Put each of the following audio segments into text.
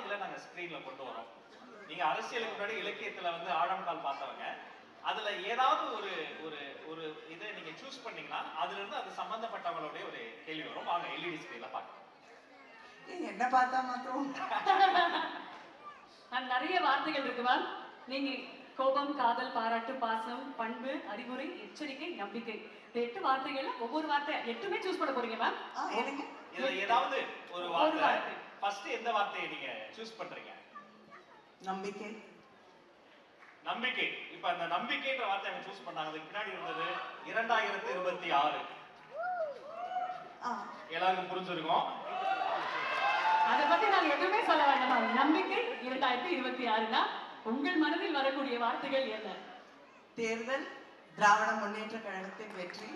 இதுல நாங்க ஸ்கிரீன்ல கொண்டு வரோம். நீங்க அரசியலுக்கு முன்னாடி இலக்கியத்துல வந்து ஆழம் கால் பார்த்தவங்க, அதுல ஏதாவது ஒரு ஒரு ஒரு இதை நீங்க சூஸ் பண்ணீங்கன்னா அதுல இருந்து அது சம்பந்தப்பட்டவங்களுடைய ஒரு கேள்வி வரும். வாங்க எல்இடி ஸ்கிரீன்ல பார்க்கலாம். என்ன பார்த்தா மாத்திரம் நிறைய வார்த்தைகள் இருக்கு மேம். நீங்க கோபம், காதல், பாராட்டு, பாசம், பண்பு, அறிவுரை, எச்சரிக்கை, நம்பிக்கை, 8 வார்த்தைகள்ல ஒவ்வொரு வார்த்தை 8மே சூஸ் பண்ண போறீங்க மேம். இதுல ஏதாவது ஒரு வார்த்தை ஃபர்ஸ்ட் எந்த வார்த்தையை நீங்க சூஸ் பண்றீங்க? நம்பிக்கை. நம்பிக்கை. இப்ப அந்த நம்பிக்கைன்ற வார்த்தையை அவங்க சூஸ் பண்ணாங்க. அதுக்கு பின்னாடி இருந்தது 2026. எல்லாருக்கும் புரிஞ்சிருக்கும். அதை பத்தி நாங்க எதுவுமே சொல்ல வேண்டாம். நம்பிக்கை 2026னா உங்கள் மனதில் வரக்கூடிய வார்த்தைகள் என்ன? தேர்தல், திராவிட முன்னேற்ற கழகத்தின் வெற்றி.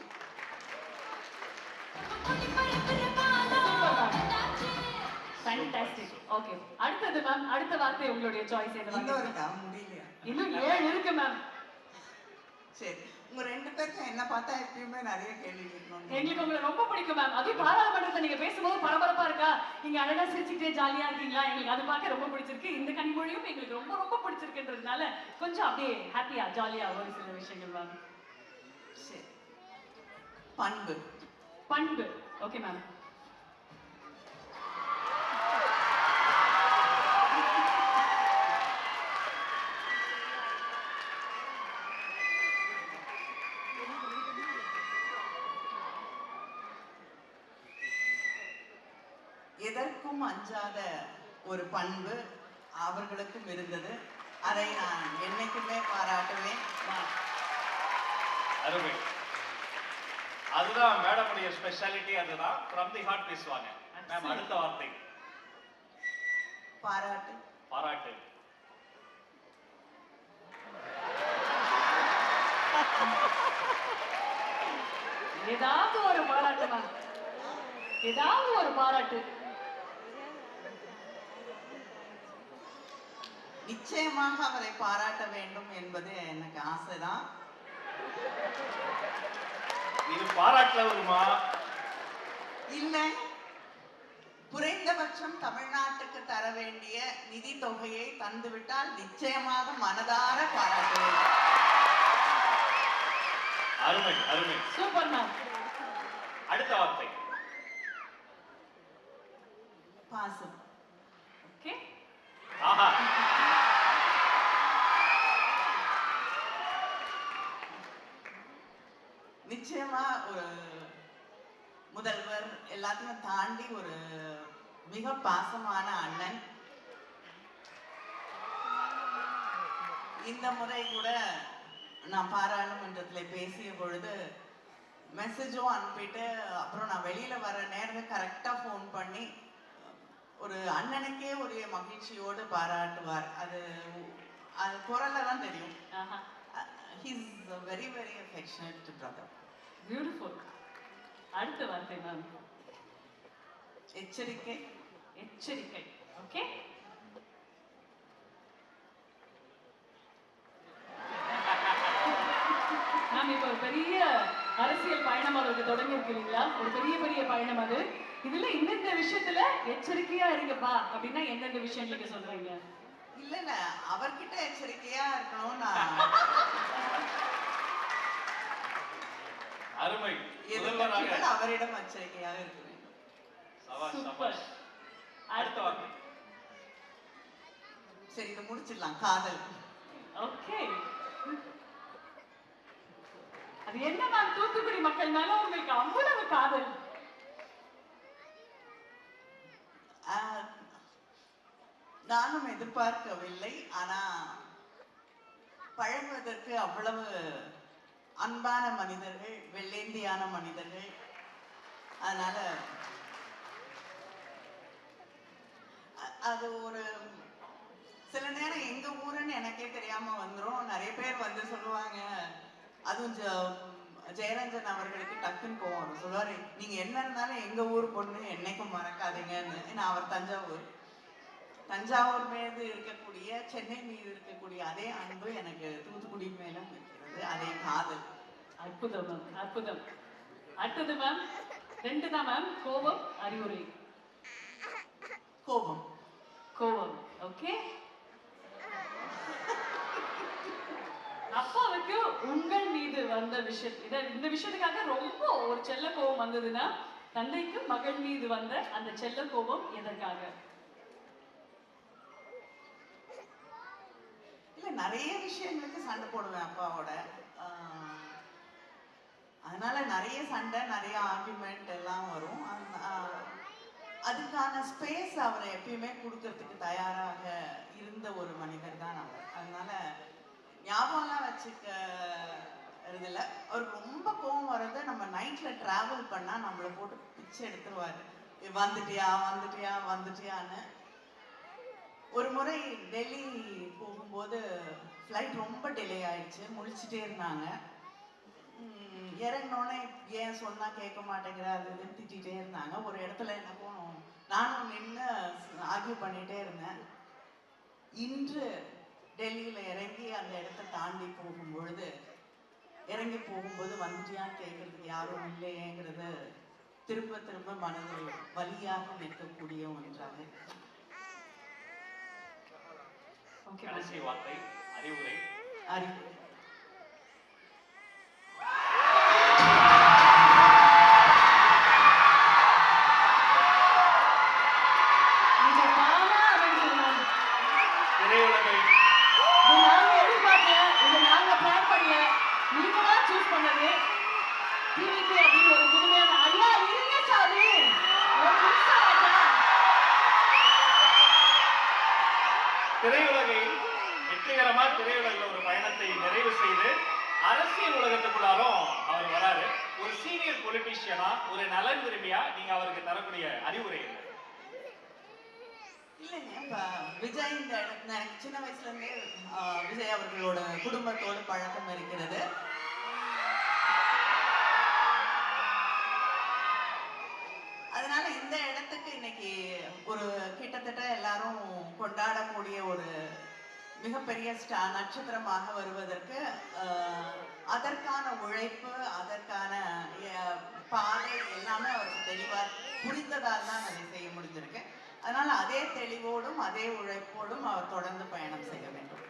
ஃபேண்டாஸ்டிக். ஓகே, அடுத்தது மேம். அடுத்த வார்த்தை உங்களுடைய சாய்ஸ் என்ன? இன்னும் இருக்கா? முடியலையா? இன்னும் 7 இருக்கு மேம். சரி, உங்க 2 பேருக்கும் என்ன பார்த்தா எப்பயுமே நிறைய கேள்வி கேட்கணும். எங்களுக்கு உங்களை ரொம்ப பிடிக்கும் மேம். அதுவும் பாராளுமன்றத்தை நீங்க பேசும்போது பரபரப்பா இருக்கா, நீங்க அழகா சிரிச்சுட்டே ஜாலியா இருக்கீங்களா, எங்களுக்கு அது பார்க்க ரொம்ப பிடிச்சிருக்கு. இந்த கனிமொழியும் எங்களுக்கு ரொம்ப ரொம்ப பிடிச்சிருக்குன்றதுனால கொஞ்சம் அப்படியே ஹாப்பியா ஜாலியா ஒரு சில விஷயங்கள் மேம். சரி, பண்பு. பண்பு. Okay ma'am. எதற்கும் அஞ்சாத ஒரு பண்பு அவர்களுக்கும் இருந்தது. அதை நான் என்னைக்குமே பாராட்டுவேன். அருமை. அதுதான் மேடமுடைய ஸ்பெஷாலிட்டி. அதுதான் ஃப்ரம் தி ஹார்ட் பேசுவாங்க. மேம், அடுத்த வார்த்தை பாராட்டு. பாராட்டு. ஏதாவது ஒரு பாராட்டு மேம். ஏதாவது ஒரு பாராட்டு. நிச்சயமாக அவரை பாராட்ட வேண்டும் என்பது எனக்கு ஆசைதான். இது பாராட்டல வருமா? இல்லை, குறைந்தபட்சம் தமிழ்நாட்டுக்கு தர வேண்டிய நிதி தொகையை தந்துவிட்டால் நிச்சயமாக மனதார பாராட்டுவேன். அருமை அருமை. Super ma'am. அடுத்த வார்த்தை பாசம். ஓகே. ஆஹா. நிச்சயமா ஒரு முதல்வர் எல்லாத்தையும் தாண்டி ஒரு மிக பாசமான அண்ணன். இந்த முறை கூட நான் பாராளுமன்றத்தில் பேசிய பொழுது மெசேஜும் அனுப்பிட்டு அப்புறம் நான் வெளியில வர நேரத்தில் கரெக்டா ஃபோன் பண்ணி ஒரு அண்ணனுக்கே ஒரு மகிழ்ச்சியோடு பாராட்டுவார். அது அது குரல்ல தான் தெரியும். He's a very very affectionate brother. Beautiful. அடுத்த வார்த்தை மேம். எச்சரிக்கை. எச்சரிக்கை. ஓகே. மேம், இப்போ ஒரு பெரிய அரசியல் பயணம் அவருக்கு தொடங்கி இருக்கு இல்லைங்களா? ஒரு பெரிய பெரிய பயணம் அது. இதுல இந்த விஷயத்துல எச்சரிக்கையா இருங்கப்பா அப்படின்னா எந்தெந்த விஷயம் நீங்க சொல்றீங்க? இல்ல இல்ல, அவர்கிட்ட எச்சரிக்கையா இருக்கணும். அருமை. அவரிடம் எச்சரிக்கையாக இருக்க வேண்டும். சூப்பர். அடுத்த வார்த்தை. சரி, இதை முடிச்சிடலாம். காதல். ஓகே. அது என்ன மேம், தூத்துக்குடி மக்கள் மேல உங்களுக்கு அவ்வளவு காதல்? நானும் எதிர்பார்க்கவில்லை. ஆனா பழகுவதற்கு அவ்வளவு அன்பான மனிதர்கள், வெள்ளேந்தியான மனிதர்கள். அதனால அது ஒரு சில நேரம் எங்க ஊருன்னு எனக்கே தெரியாம வந்துரும். நிறைய பேர் வந்து சொல்லுவாங்க, அதுவும் ஜெயரஞ்சன் அவர்களுக்கு டக்குன்னு கோவம் வரும். சொல்லுவாரு, நீங்க என்ன இருந்தாலும் எங்க ஊர் பொண்ணு என்னைக்கும் மறக்காதீங்கன்னு. ஏன்னா அவர் தஞ்சாவூர் மீது இருக்கக்கூடிய, சென்னை மீது இருக்கக்கூடிய அதே அன்பு எனக்கு தூத்துக்குடி மேலும் இருக்கிறது. அதே காதல். அற்புதம் மேம், அற்புதம். அடுத்தது மேம் 2 தான் மேம். கோபம், அறிவுரை. கோபம். கோவம். ஓகே, அப்பாவுக்கு உங்கள் மீது வந்த விஷயம் இந்த விஷயத்துக்காக ரொம்ப ஒரு செல்ல கோபம் வந்ததுன்னா, தந்தைக்கு மகள் மீது வந்த அந்த செல்ல கோபம் எதற்காக? இல்ல நிறைய விஷயங்களுக்கு சண்டை போடுவேன் அப்பாவோட. அதனால நிறைய சண்டை, நிறைய ஆர்குமெண்ட் எல்லாம் வரும். அதுக்கான ஸ்பேஸ் அவர் எப்பயுமே கொடுக்கறதுக்கு தயாராக இருந்த ஒரு மனிதர் தான் அவர். அதனால ஞாபகம்லாம் வச்சுக்க இதுல அவருக்கு ரொம்ப கோவம் வர்றது, நம்ம நைட்ல டிராவல் பண்ணா நம்மளை போட்டு பிச்சை எடுத்துருவாரு. வந்துட்டியா வந்துட்டியா வந்துட்டியான்னு. ஒரு முறை டெல்லி போகும்போது ஃப்ளைட் ரொம்ப டிலே ஆயிடுச்சு, முழிச்சுட்டே இருந்தாங்க. இறங்கினோடனே ஏன் சொன்னா கேட்க மாட்டேங்கிற அது இதுன்னு திட்டிகிட்டே இருந்தாங்க. ஒரு இடத்துல என்ன போனோம், நானும் நின்று ஆர்கியூ பண்ணிட்டே இருந்தேன். இன்று டெல்லியில இறங்கி அந்த இடத்த தாண்டி போகும்பொழுது, இறங்கி போகும்போது வந்துட்டியான்னு கேட்கறதுக்கு யாரும் இல்லையேங்கிறது திரும்ப திரும்ப மனதில் வலியாக நிற்கக்கூடிய ஒன்றாக. கடைசி வார்த்தை, அறிவுரை. அறிவுரை திரையுலகை திரையுலகை வெற்றிகரமா திரையுலகில் ஒரு பயணத்தை நிறைவு செய்து அரசியல் உலகத்துக்குள்ளாரும் அவர் வராரு. ஒரு சீனியர் பொலிட்டீஷியனா, ஒரு நலன் விரும்பியா நீங்க அவருக்கு தரக்கூடிய அறிவுரை என்ன? இல்லைங்க, இப்ப விஜய் இந்த இடத்துல எனக்கு சின்ன வயசுல இருந்தே விஜய் அவர்களோட குடும்பத்தோடு பழக்கம் இருக்கிறது. அதனால இந்த இடத்துக்கு இன்னைக்கு ஒரு கிட்டத்தட்ட எல்லாரும் கொண்டாடக்கூடிய ஒரு மிகப்பெரிய நட்சத்திரமாக வருவதற்கு அதற்கான உழைப்பு, அதற்கான பாதை எல்லாமே அவருக்கு தெளிவா புரிந்ததால் தான் அதை செய்ய முடிஞ்சிருக்கு. அதனால அதே தெளிவோடும் அதே உழைப்போடும் அவர் தொடர்ந்து பயணம் செய்ய வேண்டும்.